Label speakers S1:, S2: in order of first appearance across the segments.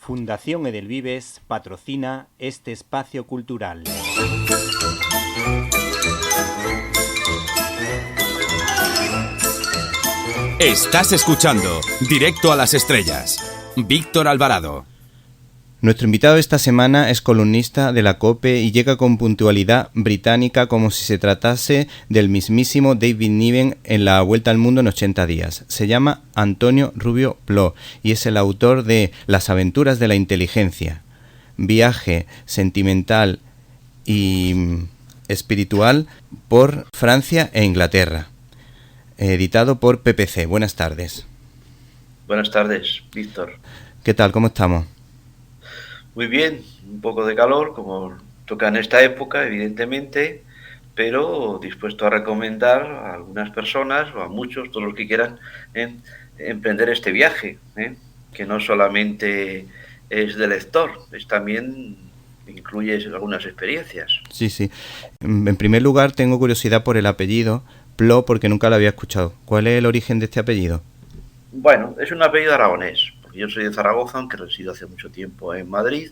S1: Fundación Edelvives patrocina este espacio cultural.
S2: Estás escuchando Directo a las Estrellas. Víctor Alvarado.
S3: Nuestro invitado esta semana es columnista de la COPE y llega con puntualidad británica como si se tratase del mismísimo David Niven en la Vuelta al Mundo en 80 días. Se llama Antonio Rubio Plo y es el autor de Las aventuras de la inteligencia, viaje sentimental y espiritual por Francia e Inglaterra, editado por PPC. Buenas tardes.
S4: Buenas tardes, Víctor.
S3: ¿Qué tal? ¿Cómo estamos?
S4: Muy bien, un poco de calor, como toca en esta época, evidentemente, pero dispuesto a recomendar a algunas personas, o a muchos, todos los que quieran, emprender este viaje, que no solamente es de lector, es también incluye algunas experiencias.
S3: Sí. En primer lugar, tengo curiosidad por el apellido, Plo, porque nunca lo había escuchado. ¿Cuál es el origen de este apellido?
S4: Bueno, es un apellido aragonés. Yo soy de Zaragoza, aunque resido hace mucho tiempo en Madrid.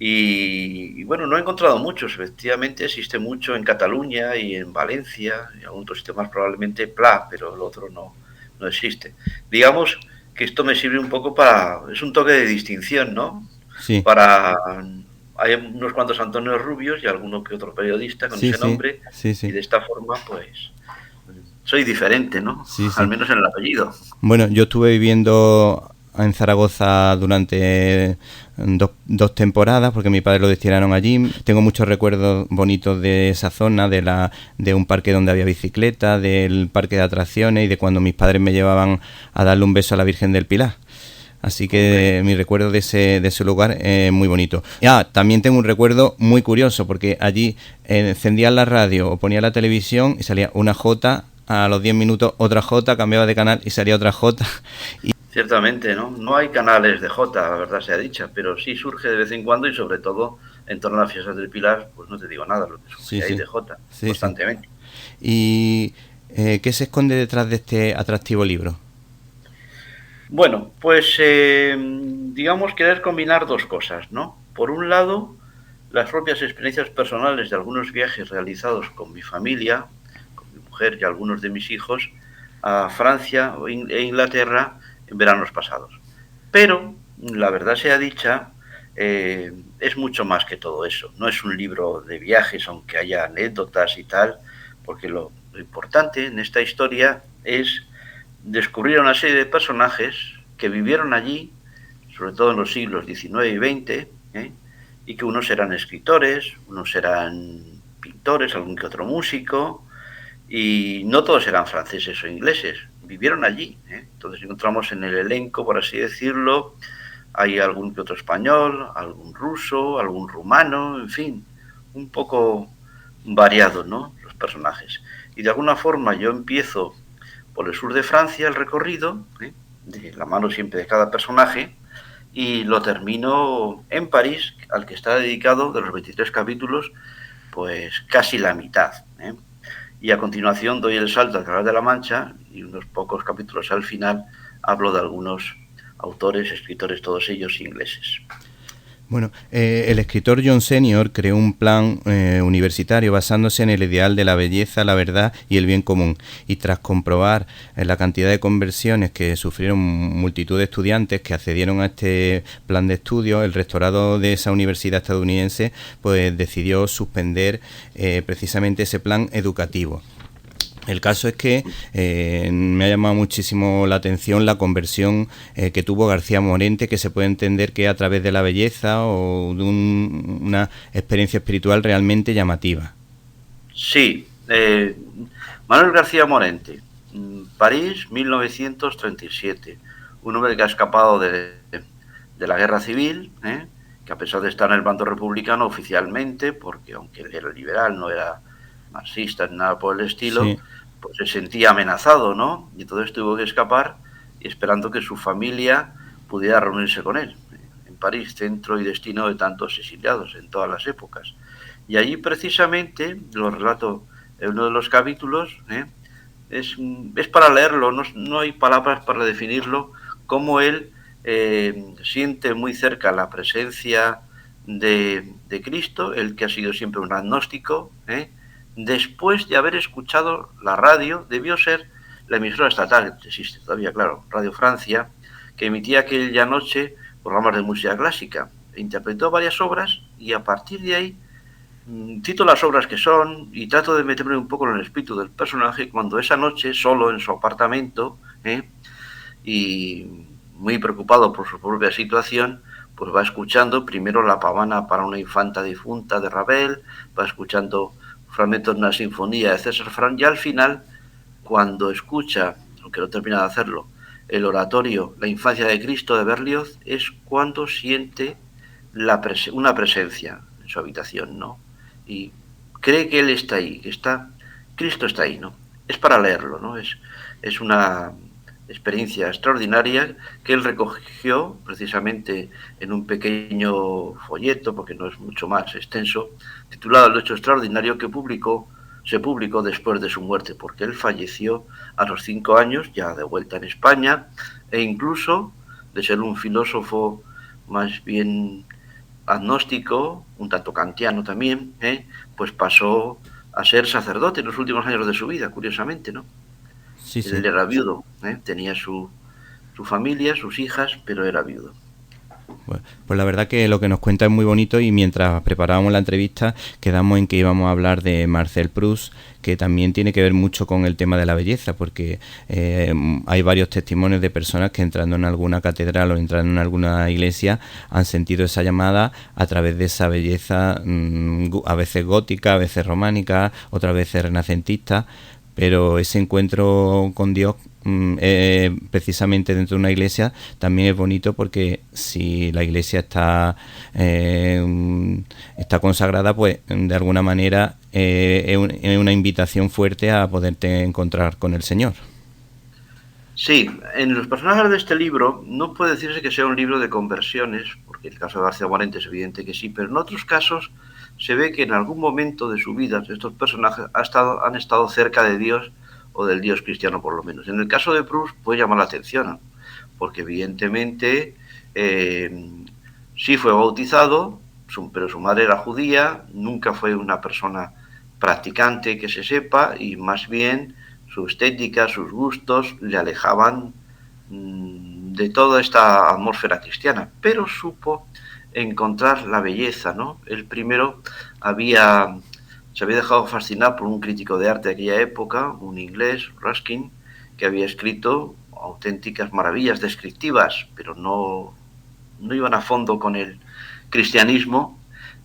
S4: Y bueno, no he encontrado muchos. Efectivamente, existe mucho en Cataluña y en Valencia, y algún otro sitio más probablemente Pla, pero el otro no existe. Digamos que esto me sirve un poco es un toque de distinción, ¿no?
S3: Sí.
S4: Hay unos cuantos Antonios Rubios y alguno que otro periodista con ese nombre.
S3: Sí.
S4: Y de esta forma, pues, soy diferente, ¿no?
S3: Sí.
S4: Al menos en el apellido.
S3: Bueno, yo estuve viviendo en Zaragoza durante dos temporadas porque mi padre lo destinaron allí. Tengo muchos recuerdos bonitos de esa zona, de un parque donde había bicicleta, del parque de atracciones y de cuando mis padres me llevaban a darle un beso a la Virgen del Pilar. Así que mi recuerdo de ese lugar es muy bonito. También tengo un recuerdo muy curioso porque allí encendían la radio o ponía la televisión y salía una J, a los 10 minutos otra J, cambiaba de canal y salía otra J.
S4: Ciertamente, ¿no? No hay canales de J, la verdad sea dicha, pero sí surge de vez en cuando y sobre todo en torno a las fiestas del Pilar, pues no te digo nada, lo que surge ahí de J, constantemente.
S3: ¿Y qué se esconde detrás de este atractivo libro?
S4: Bueno, pues digamos querer combinar dos cosas, ¿no? Por un lado, las propias experiencias personales de algunos viajes realizados con mi familia, con mi mujer y algunos de mis hijos, a Francia e Inglaterra en veranos pasados. Pero, la verdad sea dicha, es mucho más que todo eso. No es un libro de viajes, aunque haya anécdotas y tal, porque lo importante en esta historia es descubrir a una serie de personajes que vivieron allí, sobre todo en los siglos XIX y XX, y que unos eran escritores, unos eran pintores, algún que otro músico, y no todos eran franceses o ingleses, vivieron allí. Entonces encontramos en el elenco, por así decirlo, hay algún que otro español, algún ruso, algún rumano, en fin, un poco variado, ¿no? Los personajes. Y de alguna forma yo empiezo por el sur de Francia el recorrido, de la mano siempre de cada personaje, y lo termino en París, al que está dedicado, de los 23 capítulos, pues casi la mitad. Y a continuación doy el salto al Canal de la Mancha y unos pocos capítulos al final hablo de algunos autores, escritores, todos ellos ingleses.
S3: Bueno, el escritor John Senior creó un plan universitario basándose en el ideal de la belleza, la verdad y el bien común. Y tras comprobar la cantidad de conversiones que sufrieron multitud de estudiantes que accedieron a este plan de estudio, el rectorado de esa universidad estadounidense pues decidió suspender precisamente ese plan educativo. El caso es que me ha llamado muchísimo la atención la conversión que tuvo García Morente, que se puede entender que a través de la belleza o de una experiencia espiritual realmente llamativa.
S4: Sí, Manuel García Morente, París, 1937, un hombre que ha escapado de la guerra civil, que a pesar de estar en el bando republicano oficialmente, porque aunque él era liberal, no era marxista ni nada por el estilo, sí, pues se sentía amenazado, ¿no? Y entonces tuvo que escapar esperando que su familia pudiera reunirse con él. En París, centro y destino de tantos exiliados en todas las épocas. Y allí precisamente, lo relato en uno de los capítulos, es para leerlo, no hay palabras para definirlo, cómo él siente muy cerca la presencia de Cristo, él que ha sido siempre un agnóstico, después de haber escuchado la radio, debió ser la emisora estatal, que existe todavía, claro, Radio Francia, que emitía aquella noche programas de música clásica. Interpretó varias obras y a partir de ahí cito las obras que son y trato de meterme un poco en el espíritu del personaje cuando esa noche, solo en su apartamento, y muy preocupado por su propia situación, pues va escuchando primero la pavana para una infanta difunta de Ravel, va escuchando fragmentos de una sinfonía de César Franck y al final, cuando escucha, aunque no termina de hacerlo, el oratorio La infancia de Cristo de Berlioz, es cuando siente una presencia en su habitación, ¿no? Y cree que él está ahí, Cristo está ahí, ¿no? Es para leerlo, ¿no? Es una experiencia extraordinaria que él recogió precisamente en un pequeño folleto, porque no es mucho más extenso, titulado El hecho extraordinario, que se publicó después de su muerte, porque él falleció a los 5 años, ya de vuelta en España, e incluso de ser un filósofo más bien agnóstico, un tanto kantiano también, pues pasó a ser sacerdote en los últimos años de su vida, curiosamente, ¿no?
S3: Sí, sí.
S4: Él era viudo, tenía su familia, sus hijas, pero era viudo.
S3: Bueno, pues la verdad que lo que nos cuenta es muy bonito y mientras preparábamos la entrevista quedamos en que íbamos a hablar de Marcel Proust, que también tiene que ver mucho con el tema de la belleza, porque hay varios testimonios de personas que entrando en alguna catedral o entrando en alguna iglesia han sentido esa llamada a través de esa belleza, a veces gótica, a veces románica, otras veces renacentista, pero ese encuentro con Dios precisamente dentro de una iglesia también es bonito, porque si la iglesia está consagrada, pues de alguna manera es una invitación fuerte a poderte encontrar con el Señor.
S4: Sí, en los personajes de este libro no puede decirse que sea un libro de conversiones, porque el caso de García Morente es evidente que sí, pero en otros casos se ve que en algún momento de su vida estos personajes han estado cerca de Dios o del Dios cristiano, por lo menos. En el caso de Proust puede llamar la atención, ¿no? Porque evidentemente sí fue bautizado, pero su madre era judía, nunca fue una persona practicante que se sepa, y más bien su estética, sus gustos le alejaban de toda esta atmósfera cristiana, pero supo encontrar la belleza, ¿no? Él primero se había dejado fascinar por un crítico de arte de aquella época, un inglés, Ruskin, que había escrito auténticas maravillas descriptivas, pero no iban a fondo con el cristianismo,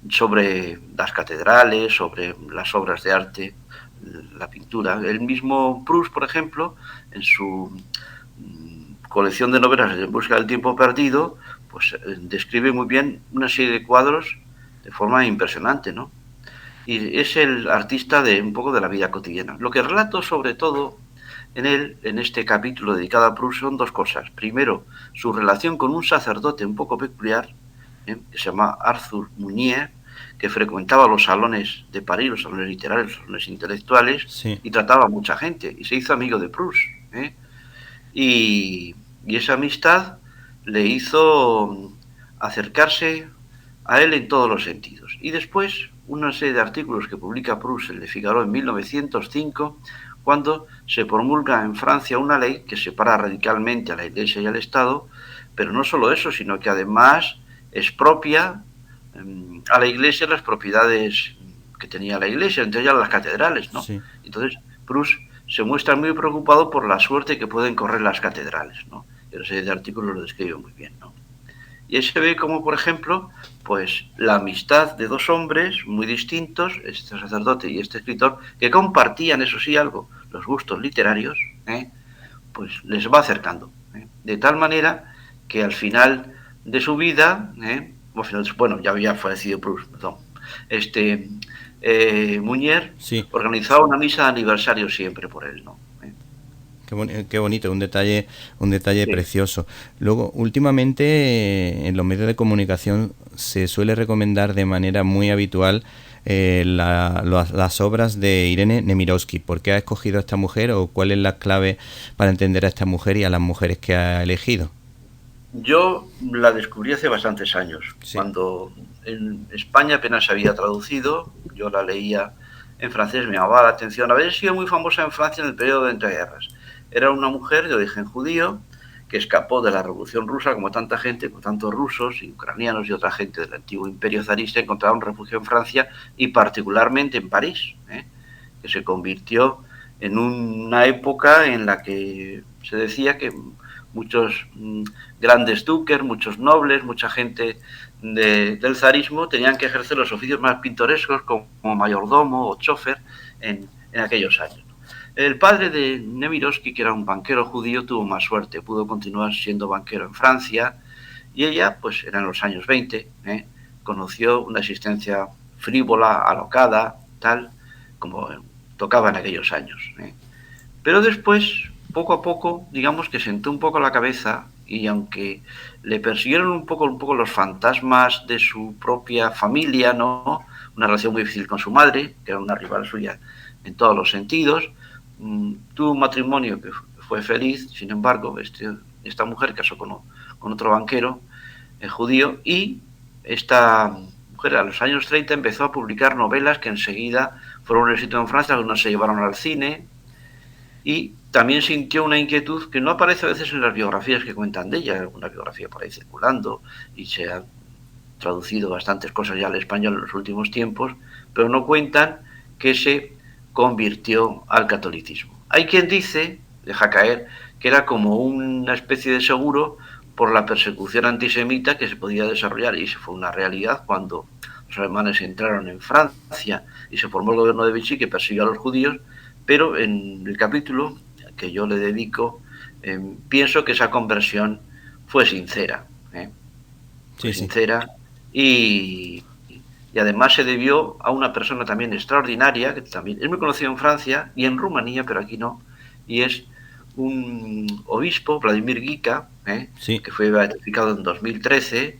S4: sobre las catedrales, sobre las obras de arte, la pintura. El mismo Proust, por ejemplo, en su colección de novelas En busca del tiempo perdido, pues describe muy bien una serie de cuadros de forma impresionante, ¿no? Y es el artista de un poco de la vida cotidiana. Lo que relato sobre todo en él, en este capítulo dedicado a Proust, son dos cosas. Primero, su relación con un sacerdote un poco peculiar, que se llama Arthur Mounier, que frecuentaba los salones de París, los salones literarios, los salones intelectuales, sí, y trataba a mucha gente, y se hizo amigo de Proust, y esa amistad le hizo acercarse a él en todos los sentidos. Y después, una serie de artículos que publica Proust en Le Figaro en 1905, cuando se promulga en Francia una ley que separa radicalmente a la Iglesia y al Estado, pero no solo eso, sino que además expropia a la Iglesia las propiedades que tenía la Iglesia, entre ellas las catedrales, ¿no? Sí. Entonces, Proust se muestra muy preocupado por la suerte que pueden correr las catedrales, ¿no? Y una serie de artículos lo describe muy bien, ¿no? Y ahí se ve como, por ejemplo, pues la amistad de dos hombres muy distintos, este sacerdote y este escritor, que compartían, eso sí, algo, los gustos literarios, pues les va acercando, de tal manera que al final de su vida, bueno, ya había fallecido Proust, perdón, Mounier, sí, organizaba una misa de aniversario siempre por él, ¿no?
S3: Qué bonito, un detalle sí, precioso. Luego, últimamente en los medios de comunicación se suele recomendar de manera muy habitual las obras de Irene Nemirovsky. ¿Por qué ha escogido a esta mujer o cuál es la clave para entender a esta mujer y a las mujeres que ha elegido?
S4: Yo la descubrí hace bastantes años,
S3: Sí.
S4: cuando en España apenas se había traducido. Yo la leía en francés, me llamaba la atención. Había sido muy famosa en Francia en el periodo de entreguerras. Era una mujer de origen judío que escapó de la Revolución Rusa, como tanta gente, como tantos rusos y ucranianos y otra gente del antiguo imperio zarista, encontraron refugio en Francia y particularmente en París, que se convirtió en una época en la que se decía que muchos grandes duques, muchos nobles, mucha gente del zarismo tenían que ejercer los oficios más pintorescos como mayordomo o chofer en aquellos años. El padre de Nemirovsky, que era un banquero judío, tuvo más suerte, pudo continuar siendo banquero en Francia, y ella, pues era en los años 20, conoció una existencia frívola, alocada, tal, como tocaba en aquellos años. Pero después, poco a poco, digamos que sentó un poco la cabeza, y aunque le persiguieron un poco los fantasmas de su propia familia, ¿no? Una relación muy difícil con su madre, que era una rival suya en todos los sentidos, tuvo un matrimonio que fue feliz. Sin embargo, esta mujer casó con otro banquero judío, y esta mujer a los años 30 empezó a publicar novelas que enseguida fueron un éxito en Francia, algunas se llevaron al cine, y también sintió una inquietud que no aparece a veces en las biografías que cuentan de ella. Alguna biografía por ahí circulando, y se han traducido bastantes cosas ya al español en los últimos tiempos, pero no cuentan que se convirtió al catolicismo. Hay quien dice, deja caer, que era como una especie de seguro por la persecución antisemita que se podía desarrollar, y eso fue una realidad cuando los alemanes entraron en Francia y se formó el gobierno de Vichy, que persiguió a los judíos. Pero en el capítulo que yo le dedico, pienso que esa conversión fue sincera, fue sincera, y además se debió a una persona también extraordinaria, que también es muy conocido en Francia y en Rumanía, pero aquí no, y es un obispo, Vladimir Gica, que fue beatificado en 2013,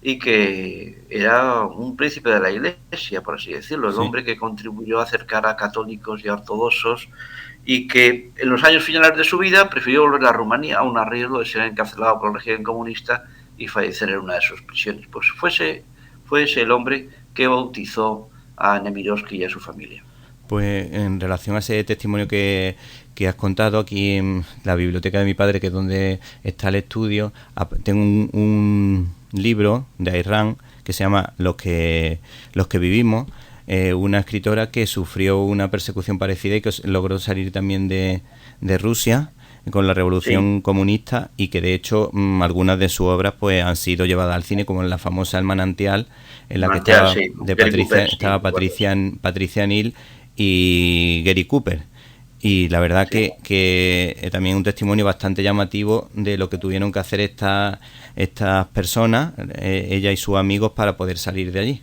S4: y que era un príncipe de la Iglesia, por así decirlo, el hombre que contribuyó a acercar a católicos y a ortodoxos, y que en los años finales de su vida prefirió volver a Rumanía, aun a riesgo de ser encarcelado por el régimen comunista y fallecer en una de sus prisiones. Pues fue ese el hombre que bautizó a Nemirovsky y a su familia.
S3: Pues en relación a ese testimonio que has contado, aquí en la biblioteca de mi padre, que es donde está el estudio, tengo un libro de Ayn Rand que se llama Los que vivimos, una escritora que sufrió una persecución parecida y que logró salir también de Rusia con la revolución comunista, y que de hecho algunas de sus obras pues han sido llevadas al cine, como en la famosa El Manantial, en la que estaba Patricia Neal y Gary Cooper. Y la verdad que también un testimonio bastante llamativo de lo que tuvieron que hacer estas personas, ella y sus amigos, para poder salir de allí.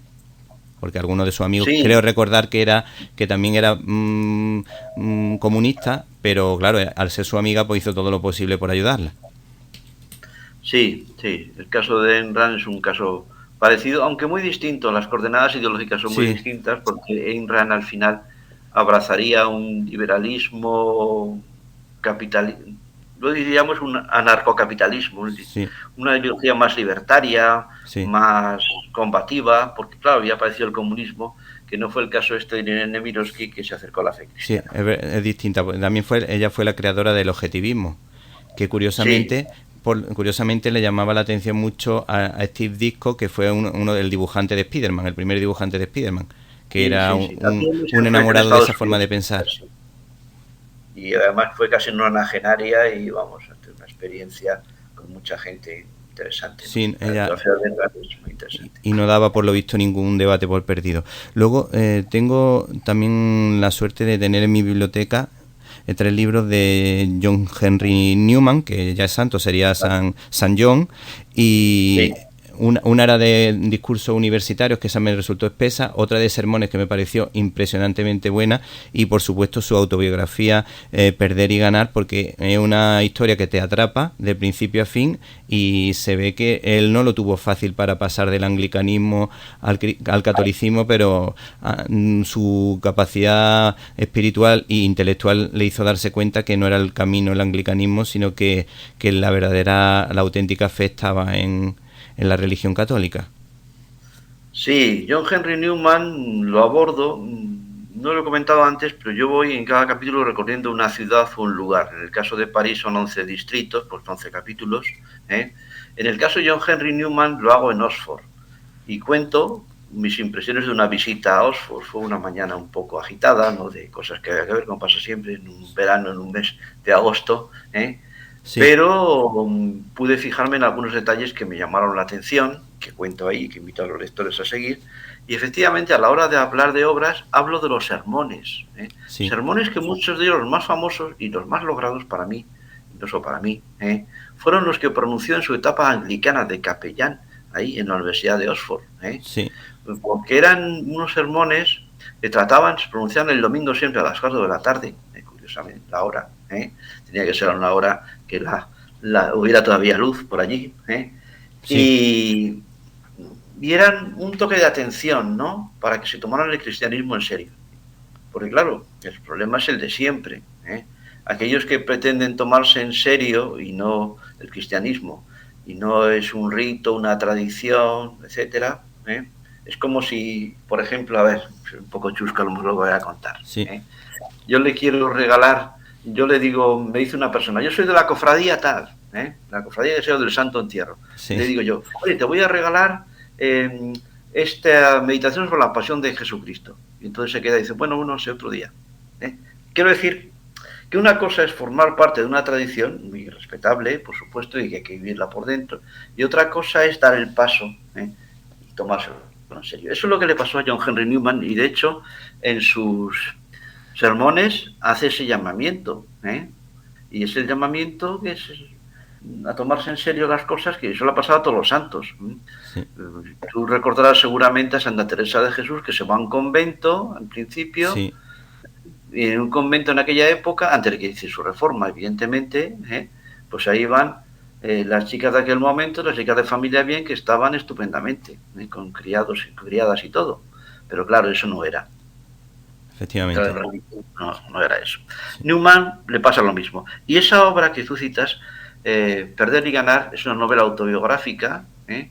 S3: Porque algunos de sus amigos, creo recordar que también era comunista, pero claro, al ser su amiga pues hizo todo lo posible por ayudarla.
S4: Sí, el caso de Ayn Rand es un caso parecido, aunque muy distinto. Las coordenadas ideológicas son muy distintas, porque Ayn Rand al final abrazaría un liberalismo lo diríamos un anarcocapitalismo, una ideología más libertaria, más combativa, porque claro, había aparecido el comunismo, que no fue el caso de Nemirovsky, que se acercó a la fe cristiana.
S3: Sí, es distinta. También ella fue la creadora del objetivismo, que curiosamente le llamaba la atención mucho a Steve Ditko, que fue uno del dibujante de Spider-Man, el primer dibujante de Spider-Man, que era un enamorado de esa forma de pensar.
S4: Y además fue casi una nonagenaria, y vamos, una experiencia con mucha gente interesante.
S3: Sí, y no daba por lo visto ningún debate por perdido. Luego tengo también la suerte de tener en mi biblioteca 3 libros de John Henry Newman, que ya es santo, sería San John, y una era de discursos universitarios, que esa me resultó espesa, otra de sermones que me pareció impresionantemente buena, y por supuesto su autobiografía, Perder y Ganar, porque es una historia que te atrapa de principio a fin, y se ve que él no lo tuvo fácil para pasar del anglicanismo al catolicismo, pero su capacidad espiritual e intelectual le hizo darse cuenta que no era el camino el anglicanismo, sino que la auténtica fe estaba en la religión católica.
S4: Sí, John Henry Newman lo abordo, no lo he comentado antes, pero yo voy en cada capítulo recorriendo una ciudad o un lugar. En el caso de París son 11 distritos, pues 11 capítulos. En el caso de John Henry Newman lo hago en Oxford y cuento mis impresiones de una visita a Oxford. Fue una mañana un poco agitada, ¿no?, de cosas que había que ver, como pasa siempre en un verano, en un mes de agosto, Sí. Pero pude fijarme en algunos detalles que me llamaron la atención, que cuento ahí, que invito a los lectores a seguir. Y efectivamente, a la hora de hablar de obras, hablo de los sermones. Sí. Sermones que muchos de ellos, los más famosos y los más logrados para mí, no solo para mí, fueron los que pronunció en su etapa anglicana de capellán, ahí en la Universidad de Oxford. Sí. Porque eran unos sermones que trataban, se pronunciaban el domingo siempre a las 4 de la tarde, curiosamente, la hora. Tenía que ser a una hora que hubiera todavía luz por allí. Sí. Y eran un toque de atención, ¿no?, para que se tomaran el cristianismo en serio. Porque claro, el problema es el de siempre. Aquellos que pretenden tomarse en serio y no el cristianismo, y no es un rito, una tradición, etcétera, es como si, por ejemplo, a ver, un poco chusco lo voy a contar. Sí. Yo le quiero regalar, yo le digo, me dice una persona, yo soy de la cofradía tal, la cofradía de Deseo del Santo Entierro. Sí. Le digo yo, oye, te voy a regalar esta meditación sobre la pasión de Jesucristo. Y entonces se queda y dice, bueno, no sé, otro día. Quiero decir que una cosa es formar parte de una tradición muy respetable, por supuesto, y que hay que vivirla por dentro, y otra cosa es dar el paso y tomárselo en serio. Eso es lo que le pasó a John Henry Newman, y de hecho en sus sermones hace ese llamamiento, y es el llamamiento que es a tomarse en serio las cosas, que eso le ha pasado a todos los santos. Sí. Tú recordarás seguramente a Santa Teresa de Jesús, que se va a un convento en principio. Sí. Y en un convento en aquella época, antes de que hiciese su reforma, evidentemente, pues ahí van las chicas de aquel momento, las chicas de familia bien, que estaban estupendamente, con criados y criadas y todo. Pero claro, eso no era.
S3: Efectivamente.
S4: No era eso. Sí. Newman le pasa lo mismo. Y esa obra que tú citas, Perder y Ganar, es una novela autobiográfica,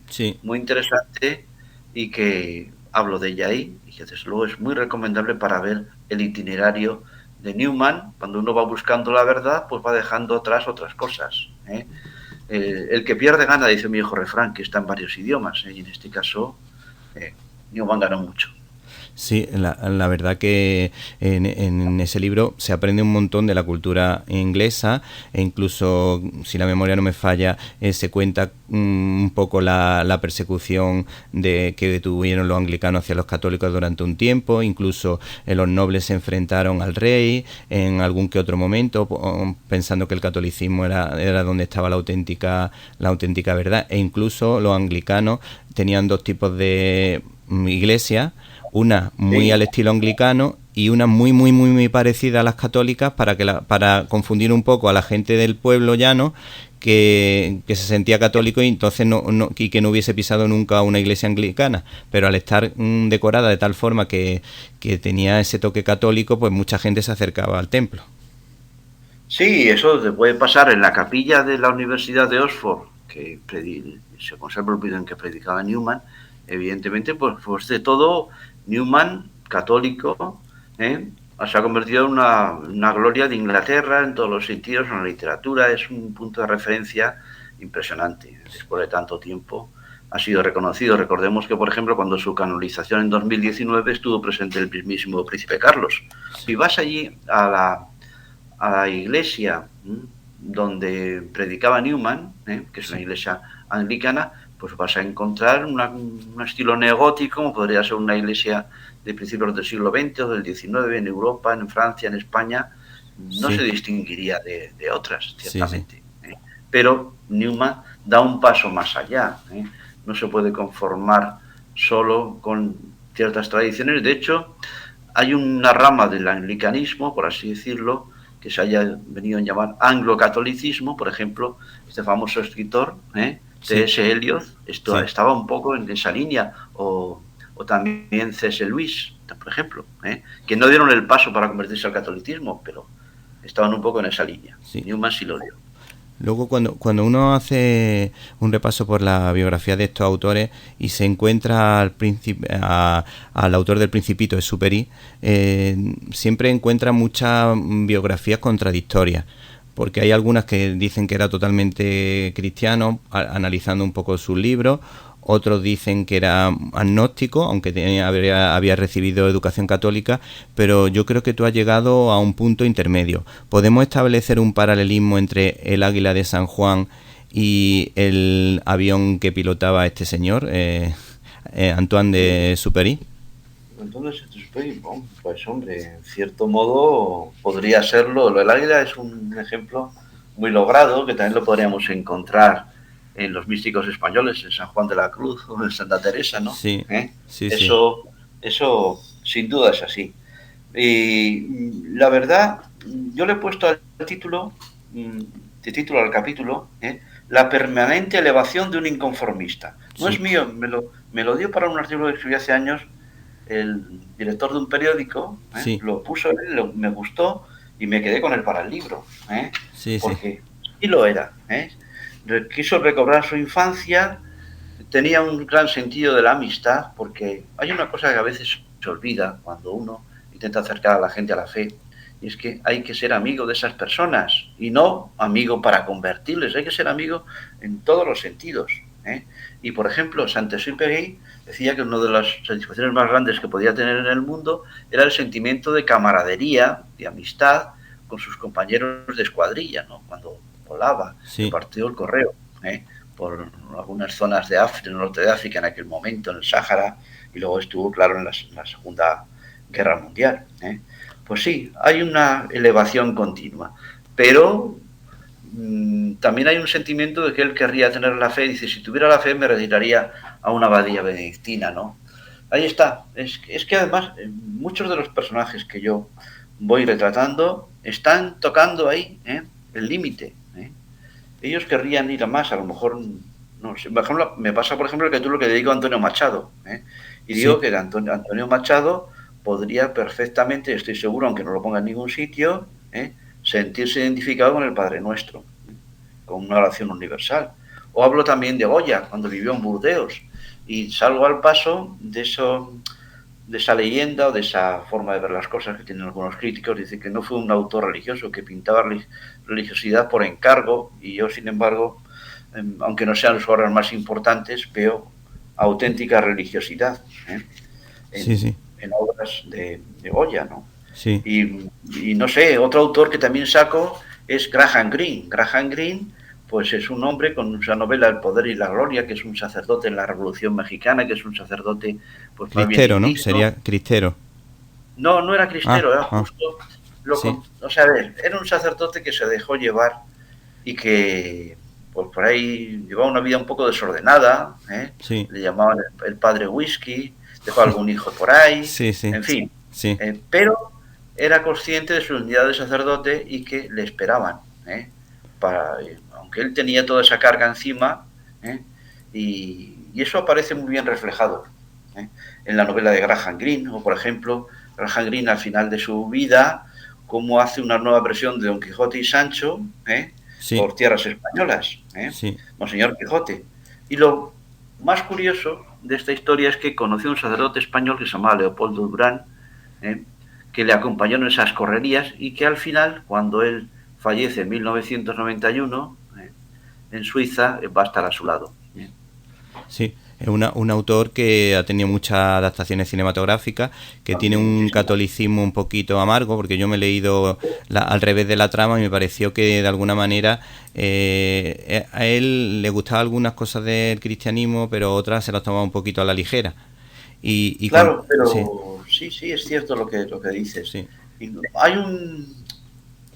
S4: sí, muy interesante, y que hablo de ella ahí, y que desde luego es muy recomendable para ver el itinerario de Newman. Cuando uno va buscando la verdad, pues va dejando atrás otras cosas. El que pierde gana, dice mi viejo refrán, que está en varios idiomas, y en este caso Newman ganó mucho.
S3: Sí, la verdad que en ese libro se aprende un montón de la cultura inglesa, e incluso, si la memoria no me falla, se cuenta un poco la persecución que tuvieron los anglicanos hacia los católicos durante un tiempo. Incluso los nobles se enfrentaron al rey en algún que otro momento, pensando que el catolicismo era donde estaba la auténtica verdad, e incluso los anglicanos tenían dos tipos de iglesias, una muy sí, al estilo anglicano, y una muy parecida a las católicas, para confundir un poco a la gente del pueblo llano que se sentía católico y entonces y que no hubiese pisado nunca una iglesia anglicana, pero al estar decorada de tal forma que tenía ese toque católico, pues mucha gente se acercaba al templo.
S4: Sí, eso te puede pasar en la capilla de la Universidad de Oxford, que se conserva el vídeo en que predicaba Newman. Evidentemente, pues de todo, Newman, católico, se ha convertido en una gloria de Inglaterra en todos los sentidos, en la literatura. Es un punto de referencia impresionante. Después de tanto tiempo ha sido reconocido. Recordemos que, por ejemplo, cuando su canonización en 2019 estuvo presente el mismísimo príncipe Carlos. Si vas allí a la iglesia donde predicaba Newman, que es una iglesia anglicana, pues vas a encontrar un estilo neogótico, como podría ser una iglesia de principios del siglo XX o del XIX en Europa, en Francia, en España. No sí, se distinguiría de otras, ciertamente. Sí, sí. Pero Newman da un paso más allá. no se puede conformar solo con ciertas tradiciones. De hecho, hay una rama del anglicanismo, por así decirlo, que se haya venido a llamar anglocatolicismo. Por ejemplo, este famoso escritor, T.S. Eliot, estaba un poco en esa línea, o también C.S. Lewis, por ejemplo, que no dieron el paso para convertirse al catolicismo, pero estaban un poco en esa línea. Newman sí lo dio.
S3: Luego, cuando uno hace un repaso por la biografía de estos autores y se encuentra al autor del Principito, Exupéry, siempre encuentra muchas biografías contradictorias, porque hay algunas que dicen que era totalmente cristiano, analizando un poco sus libros. Otros dicen que era agnóstico, aunque había recibido educación católica, pero yo creo que tú has llegado a un punto intermedio. ¿Podemos establecer un paralelismo entre el Águila de San Juan y el avión que pilotaba este señor, Antoine de Exupéry?
S4: Entonces, pues hombre, en cierto modo podría serlo. El Águila es un ejemplo muy logrado, que también lo podríamos encontrar en los místicos españoles, en San Juan de la Cruz o en Santa Teresa, ¿no?
S3: Sí,
S4: eso sin duda es así. Y la verdad, yo le he puesto al título, al capítulo, la permanente elevación de un inconformista. No es mío, me lo dio para un artículo que escribí hace años el director de un periódico, lo puso él, me gustó y me quedé con él para el libro, porque sí lo era, quiso recobrar su infancia, tenía un gran sentido de la amistad, porque hay una cosa que a veces se olvida cuando uno intenta acercar a la gente a la fe, y es que hay que ser amigo de esas personas, y no amigo para convertirles, hay que ser amigo en todos los sentidos. Y por ejemplo, Saint-Exupéry decía que una de las satisfacciones más grandes que podía tener en el mundo era el sentimiento de camaradería, de amistad con sus compañeros de escuadrilla, ¿no? Cuando volaba, partió el correo por algunas zonas de África, el norte de África en aquel momento, en el Sáhara, y luego estuvo, claro, en la Segunda Guerra Mundial. Pues sí, hay una elevación continua, pero también hay un sentimiento de que él querría tener la fe. Dice, si tuviera la fe me retiraría a una abadía benedictina, ¿no? Ahí está. Es que además muchos de los personajes que yo voy retratando están tocando ahí el límite. Ellos querrían ir a más, a lo mejor, no sé. Por ejemplo, me pasa, por ejemplo, el capítulo que dedico a Antonio Machado. Y digo que Antonio Machado podría perfectamente, estoy seguro, aunque no lo ponga en ningún sitio, sentirse identificado con el Padre Nuestro, con una oración universal. O hablo también de Goya, cuando vivió en Burdeos, y salgo al paso de esa leyenda o de esa forma de ver las cosas que tienen algunos críticos. Dice que no fue un autor religioso, que pintaba religiosidad por encargo, y yo, sin embargo, aunque no sean sus obras más importantes, veo auténtica religiosidad en obras de Goya, ¿no?
S3: Sí.
S4: Y no sé, otro autor que también saco es Graham Greene. Graham Greene, pues es un hombre con esa novela El poder y la gloria, que es un sacerdote en la Revolución Mexicana, que es un sacerdote, pues
S3: cristero, ¿no? Sería cristero.
S4: No era cristero, era justo o sea, a ver, era un sacerdote que se dejó llevar y que pues por ahí llevaba una vida un poco desordenada, le llamaban el padre whisky, dejó algún hijo por ahí, en fin, pero era consciente de su unidad de sacerdote y que le esperaban, aunque él tenía toda esa carga encima, y eso aparece muy bien reflejado en la novela de Graham Greene. O por ejemplo, Graham Greene al final de su vida, cómo hace una nueva versión de Don Quijote y Sancho por tierras españolas, Monseñor Quijote. Y lo más curioso de esta historia es que conoció a un sacerdote español que se llamaba Leopoldo Durán, que le acompañó en esas correrías, y que al final, cuando él fallece en 1991, en Suiza, va a estar a su lado.
S3: Sí, es un autor que ha tenido muchas adaptaciones cinematográficas, que tiene un catolicismo un poquito amargo, porque yo me he leído al revés de la trama y me pareció que de alguna manera a él le gustaban algunas cosas del cristianismo, pero otras se las tomaba un poquito a la ligera.
S4: Claro, pero sí, es cierto lo que dices.
S3: Sí.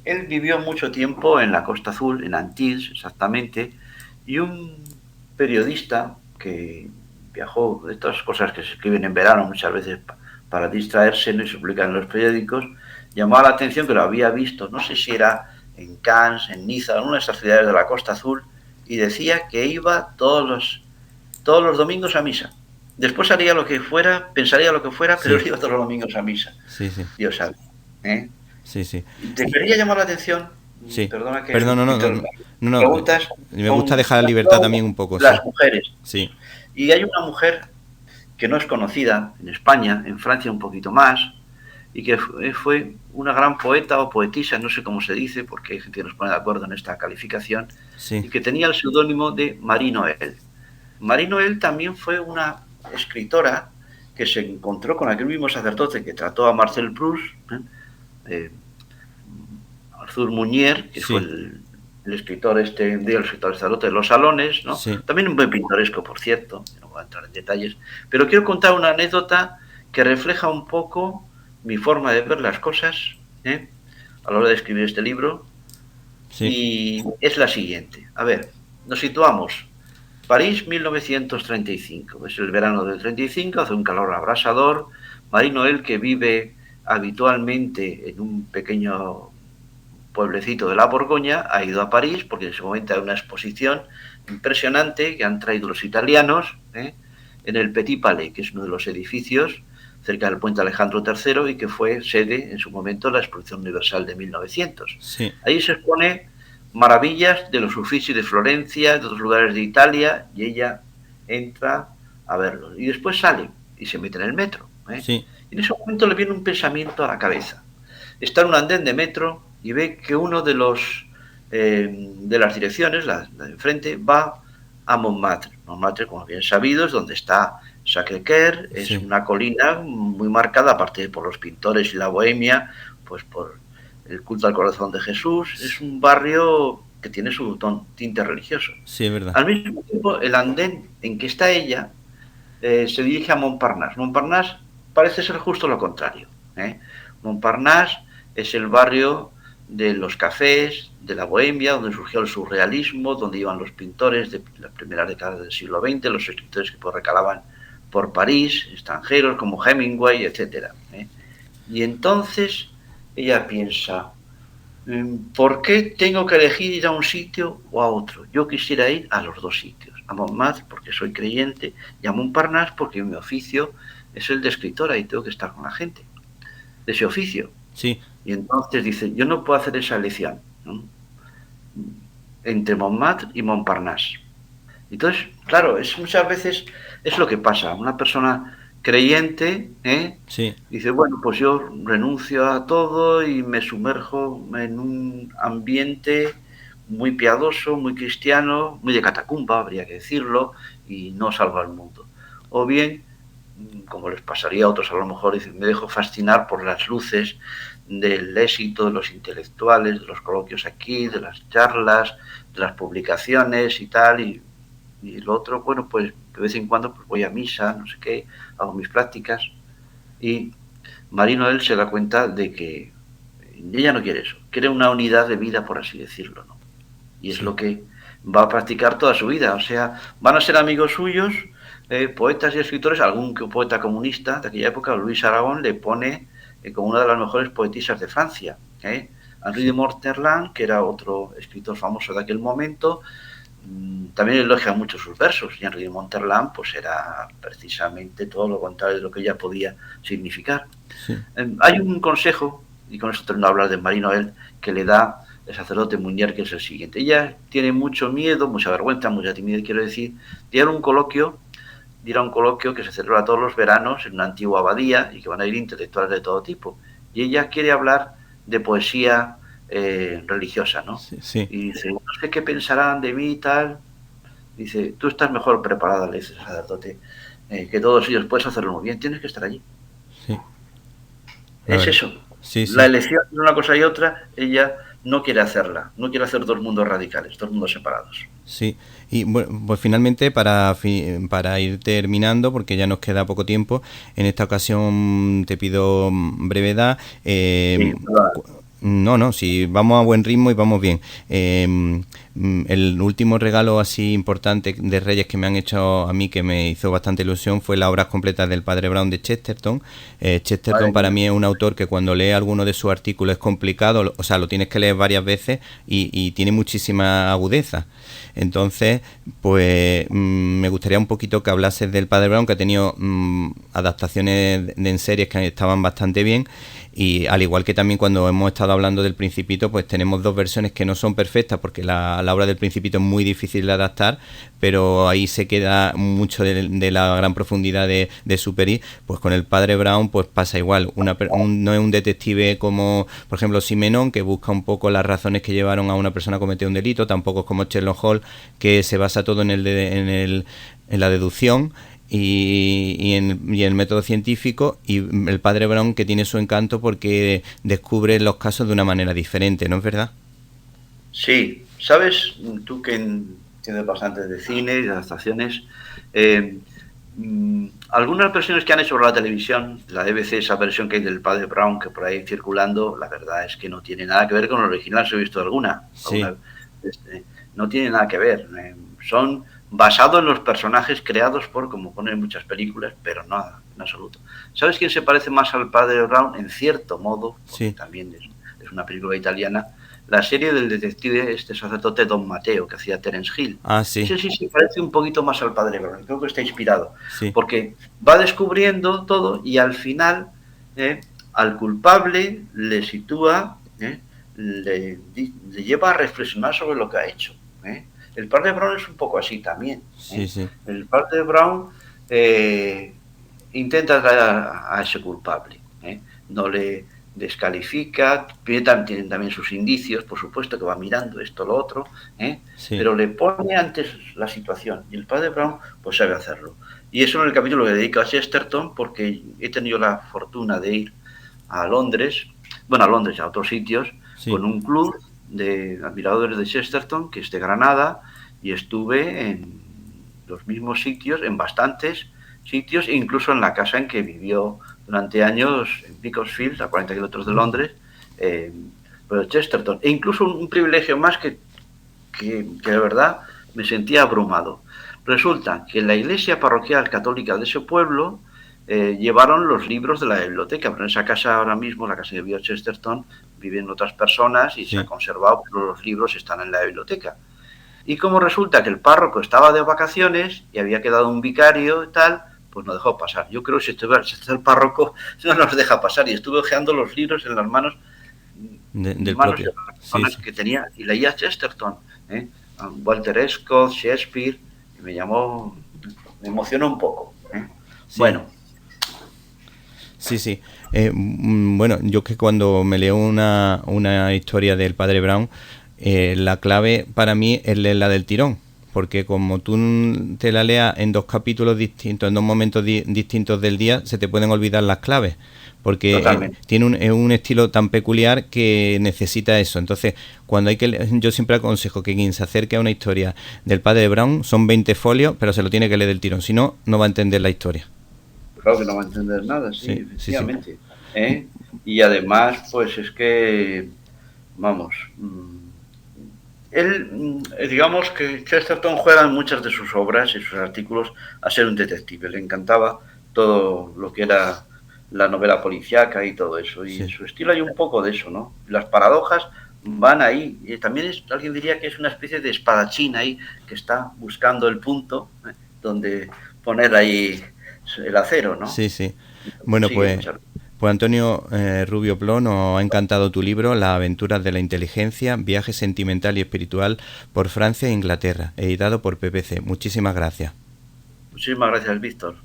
S4: Él vivió mucho tiempo en la Costa Azul, en Antibes exactamente, y un periodista que viajó, de estas cosas que se escriben en verano muchas veces para distraerse, ¿no? Y se publican en los periódicos, llamaba la atención que lo había visto, no sé si era en Cannes, en Niza, en una de esas ciudades de la Costa Azul, y decía que iba todos los domingos a misa. Después haría lo que fuera, pensaría lo que fuera, pero iba todos los domingos a misa.
S3: Sí, sí.
S4: Dios sabe.
S3: Sí, sí.
S4: ¿Te quería llamar la atención?
S3: Sí.
S4: Perdona que...
S3: Perdón, no.
S4: Preguntas.
S3: Me gusta dejar la libertad también un poco.
S4: Las mujeres.
S3: Sí.
S4: Y hay una mujer que no es conocida en España, en Francia un poquito más, y que fue una gran poeta o poetisa, no sé cómo se dice, porque hay gente que nos pone de acuerdo en esta calificación,
S3: sí.
S4: Y que tenía el seudónimo de Marie Noël. Marie Noël también fue una escritora que se encontró con aquel mismo sacerdote que trató a Marcel Proust, Arthur Munier, que fue el escritor el sacerdote de los salones, ¿no?
S3: Sí.
S4: También muy pintoresco, por cierto, no voy a entrar en detalles, pero quiero contar una anécdota que refleja un poco mi forma de ver las cosas a la hora de escribir este libro, y es la siguiente. A ver, nos situamos. París, 1935, es el verano del 35, hace un calor abrasador. Marie Noël, que vive habitualmente en un pequeño pueblecito de la Borgoña, ha ido a París porque en ese momento hay una exposición impresionante que han traído los italianos en el Petit Palais, que es uno de los edificios cerca del puente Alejandro III y que fue sede en su momento de la Exposición Universal de 1900.
S3: Sí.
S4: Ahí se expone maravillas de los Uffizi de Florencia, de otros lugares de Italia, y ella entra a verlos. Y después sale y se mete en el metro.
S3: Sí.
S4: Y en ese momento le viene un pensamiento a la cabeza. Está en un andén de metro y ve que uno de las direcciones, la de enfrente, va a Montmartre. Montmartre, como bien sabido, es donde está Sacré-Cœur, es una colina muy marcada, aparte por los pintores y la bohemia, pues por el culto al corazón de Jesús. Es un barrio que tiene su tinte religioso.
S3: Sí, es verdad.
S4: Al mismo tiempo, el andén en que está ella se dirige a Montparnasse. Montparnasse parece ser justo lo contrario. Montparnasse es el barrio de los cafés, de la bohemia, donde surgió el surrealismo, donde iban los pintores de las primeras décadas del siglo XX, los escritores que recalaban por París, extranjeros como Hemingway, etc. Y entonces ella piensa, ¿por qué tengo que elegir ir a un sitio o a otro? Yo quisiera ir a los dos sitios, a Montmartre porque soy creyente y a Montparnasse porque mi oficio es el de escritora y tengo que estar con la gente de ese oficio.
S3: Sí.
S4: Y entonces dice, yo no puedo hacer esa elección, ¿no? Entre Montmartre y Montparnasse. Entonces, claro, muchas veces es lo que pasa. Una persona creyente dice, bueno, pues yo renuncio a todo y me sumerjo en un ambiente muy piadoso, muy cristiano, muy de catacumba, habría que decirlo, y no salvo al mundo. O bien, como les pasaría a otros a lo mejor, dicen, me dejo fascinar por las luces del éxito de los intelectuales, de los coloquios aquí, de las charlas, de las publicaciones y tal, y lo otro, bueno, pues de vez en cuando pues voy a misa, no sé qué, hago mis prácticas, y Marie Noël se da cuenta de que ella no quiere eso, quiere una unidad de vida, por así decirlo, ¿no? Y es lo que va a practicar toda su vida, o sea, van a ser amigos suyos, poetas y escritores. Algún poeta comunista de aquella época, Luis Aragon, le pone como una de las mejores poetisas de Francia. Henri de Monterland, que era otro escritor famoso de aquel momento, también elogia mucho sus versos, y Henri de Monterland pues era precisamente todo lo contrario de lo que ella podía significar. Sí. Hay un consejo, y con esto termino de hablar de Marie Noël, que le da el sacerdote Munier, que es el siguiente. Ella tiene mucho miedo, mucha vergüenza, mucha timidez, quiero decir, de ir a un coloquio que se celebra todos los veranos en una antigua abadía y que van a ir intelectuales de todo tipo. Y ella quiere hablar de poesía religiosa, ¿no?
S3: Sí, sí.
S4: Y dice, no sé qué pensarán de mí y tal. Dice, tú estás mejor preparada, le dice el sacerdote, que todos ellos, puedes hacerlo muy bien, tienes que estar allí.
S3: Sí.
S4: Es eso.
S3: Sí, sí.
S4: La elección de una cosa y otra, ella no quiere hacerla, no quiere hacer dos mundos radicales, dos mundos separados.
S3: Sí, y bueno, pues finalmente para ir terminando, porque ya nos queda poco tiempo, en esta ocasión te pido brevedad. Si vamos a buen ritmo y vamos bien. el último regalo así importante de Reyes que me han hecho a mí, que me hizo bastante ilusión, fue las obras completas del Padre Brown de Chesterton. Chesterton para mí es un autor que cuando lee alguno de sus artículos es complicado, o sea, lo tienes que leer varias veces y tiene muchísima agudeza. Entonces, pues me gustaría un poquito que hablases del Padre Brown, que ha tenido adaptaciones en series que estaban bastante bien, y al igual que también cuando hemos estado hablando del Principito, pues tenemos dos versiones que no son perfectas, porque la obra del Principito es muy difícil de adaptar, pero ahí se queda mucho de la gran profundidad de Superi. Pues con el Padre Brown pues pasa igual, no es un detective como por ejemplo Simenon, que busca un poco las razones que llevaron a una persona a cometer un delito, tampoco es como Sherlock Holmes, que se basa todo en la deducción y en el método científico, y el Padre Brown, que tiene su encanto porque descubre los casos de una manera diferente, ¿no es verdad?
S4: Sí, sabes, tú que entiendes bastante de cine y de adaptaciones, algunas versiones que han hecho sobre la televisión, la BBC, esa versión que hay del Padre Brown que por ahí circulando, la verdad es que no tiene nada que ver con el original, si he visto alguna.
S3: Sí.
S4: No tiene nada que ver, son basados en los personajes creados por, como ponen en muchas películas, pero nada, en absoluto. ¿Sabes quién se parece más al Padre Brown? En cierto modo,
S3: sí,
S4: también es una película italiana, la serie del detective, sacerdote Don Mateo, que hacía Terence Hill.
S3: Sí.
S4: Sí, parece un poquito más al Padre Brown, creo que está inspirado,
S3: sí,
S4: porque va descubriendo todo y al final al culpable le sitúa, le lleva a reflexionar sobre lo que ha hecho. El Padre Brown es un poco así también.
S3: Sí.
S4: El Padre Brown intenta atraer a ese culpable, no le descalifica, tienen también sus indicios, por supuesto, que va mirando esto, lo otro,
S3: sí,
S4: pero le pone antes la situación, y el Padre Brown pues sabe hacerlo. Y eso en el capítulo que dedico a Chesterton, porque he tenido la fortuna de ir a Londres, a otros sitios,
S3: sí,
S4: con un club de admiradores de Chesterton, que es de Granada, y estuve en los mismos sitios, en bastantes sitios, incluso en la casa en que vivió durante años, en Beaconsfield, a 40 kilómetros de Londres, pero Chesterton. E incluso un privilegio más que de verdad me sentía abrumado. Resulta que en la iglesia parroquial católica de ese pueblo llevaron los libros de la biblioteca, pero en esa casa ahora mismo, la casa que vivió Chesterton, viven otras personas y se ha conservado, pero los libros están en la biblioteca. Y como resulta que el párroco estaba de vacaciones y había quedado un vicario y tal, pues no dejó pasar. Yo creo que si está el párroco no nos deja pasar, y estuve hojeando los libros en las manos
S3: del
S4: manos
S3: propio.
S4: de las personas que tenía, y leía Chesterton, Walter Scott, Shakespeare, y me emocionó un poco.
S3: Sí.
S4: Bueno.
S3: Sí. Bueno, yo que cuando me leo una historia del Padre Brown, la clave para mí es la del tirón, porque como tú te la leas en dos capítulos distintos, en dos momentos distintos del día, se te pueden olvidar las claves, porque tiene un estilo tan peculiar que necesita eso. Entonces, cuando yo siempre aconsejo que quien se acerque a una historia del Padre Brown, son 20 folios, pero se lo tiene que leer del tirón, si no, no va a entender la historia.
S4: Claro que no va a entender nada, sí, efectivamente. Sí. Y además, pues es que, él, digamos que Chesterton juega en muchas de sus obras y sus artículos a ser un detective. Le encantaba todo lo que era la novela policíaca y todo eso. Y en su estilo hay un poco de eso, ¿no? Las paradojas van ahí. Y también alguien diría que es una especie de espadachín ahí que está buscando el punto donde poner ahí el acero, ¿no?
S3: Sí. Bueno, pues Antonio Rubio Plo, nos ha encantado tu libro, Las aventuras de la inteligencia, viaje sentimental y espiritual por Francia e Inglaterra, editado por PPC. Muchísimas gracias.
S4: Muchísimas gracias, Víctor.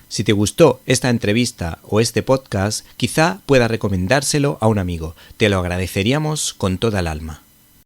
S1: Si te gustó esta entrevista o este podcast, quizá puedas recomendárselo a un amigo. Te lo agradeceríamos con toda el alma.